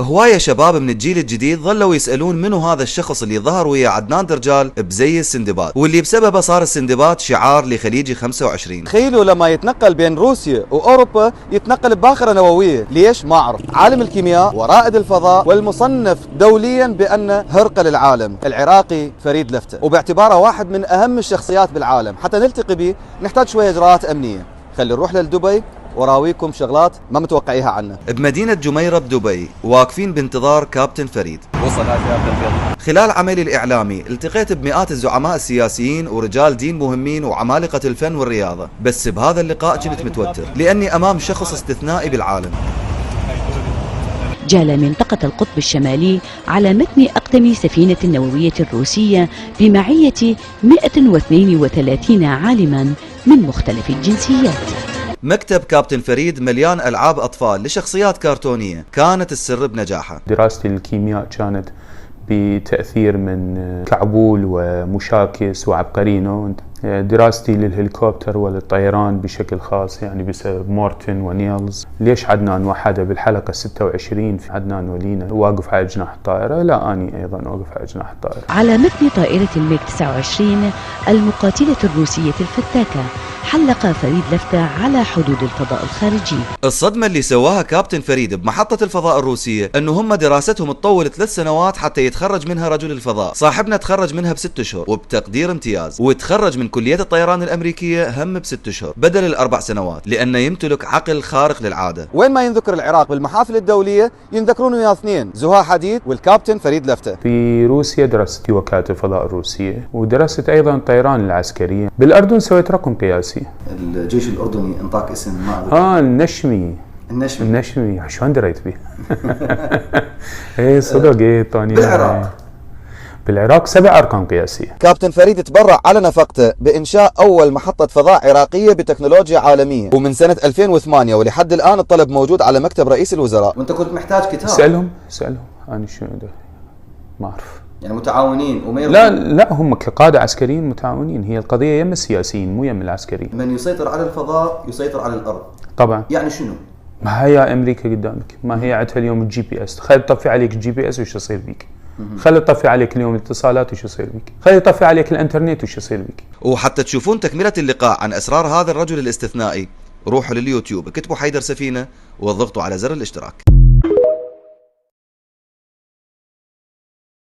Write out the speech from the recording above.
هواية شباب من الجيل الجديد ظلوا يسألون منو هذا الشخص اللي ظهر ويا عدنان درجال بزي السندباد، واللي بسببه صار السندباد شعار لخليجي 25. تخيلوا لما يتنقل بين روسيا وأوروبا يتنقل بباخرة نووية، ليش؟ ما أعرف. عالم الكيمياء ورائد الفضاء والمصنف دوليا بأن هرقل العالم العراقي فريد لفتة، وباعتباره واحد من أهم الشخصيات بالعالم. حتى نلتقي به نحتاج شوية إجراءات أمنية. خلي نروح لدبي وراويكم شغلات ما متوقعيها عنه. بمدينة جميرة بدبي واقفين بانتظار كابتن فريد. وصل هذا. خلال عملي الإعلامي التقيت بمئات الزعماء السياسيين ورجال دين مهمين وعمالقة الفن والرياضة، بس بهذا اللقاء كنت متوتر لأني أمام شخص استثنائي بالعالم. جال منطقة القطب الشمالي على متن أقدم سفينة نووية روسية بمعية 132 عالما من مختلف الجنسيات. مكتب كابتن فريد مليان ألعاب أطفال لشخصيات كرتونية كانت السر بنجاحها. دراستي للكيمياء كانت بتأثير من كعبول ومشاكس وعبقرينو. دراستي للهليكوبتر وللطيران بشكل خاص يعني بسبب مورتن ونيلز. ليش عدنان وحده بالحلقة 26 في عدنان ولينا واقف على جناح الطائرة؟ لا أني أيضا واقف على جناح الطائرة. على متن طائرة الميج 29 المقاتلة الروسية الفتاكة حلق فريد لفتة على حدود الفضاء الخارجي. الصدمة اللي سواها كابتن فريد بمحطة الفضاء الروسية انه هم دراستهم تطول 3 سنوات حتى يتخرج منها رجل الفضاء. صاحبنا تخرج منها ب6 اشهر وبتقدير امتياز، وتخرج من كلية الطيران الامريكية هم ب6 اشهر بدل ال4 سنوات، لانه يمتلك عقل خارق للعادة. وين ما ينذكر العراق بالمحافل الدولية ينذكرون ويا اثنين، زها حديد والكابتن فريد لفتة. في روسيا درست في وكالة الفضاء الروسية، ودرست ايضا الطيران العسكري. بالاردن سويت رقم قياسي. الجيش الأردني انطاك اسم ما النشمي شلون دريت به؟ ايه صدق ايه طاني. بالعراق 7 أرقام قياسية. كابتن فريد تبرع على نفقته بإنشاء أول محطة فضاء عراقية بتكنولوجيا عالمية، ومن سنة 2008 ولحد الآن الطلب موجود على مكتب رئيس الوزراء. وانت كنت محتاج كتاب. سألهم أنا شو ده ما أعرف. يعني متعاونين لا هم كقادة عسكريين متعاونين. هي القضية يم السياسيين مو يم العسكريين. من يسيطر على الفضاء يسيطر على الأرض طبعا. يعني شنو؟ ما هي امريكا قدامك، ما هي عندها اليوم الجي بي اس. خلي تطفي عليك الجي بي اس وش يصير بيك؟ خلي تطفي عليك اليوم الاتصالات وش يصير بيك؟ خلي تطفي عليك الانترنت وش يصير بيك؟ وحتى تشوفون تكملة اللقاء عن اسرار هذا الرجل الاستثنائي روحوا لليوتيوب، اكتبوا حيدر سفينة واضغطوا على زر الاشتراك.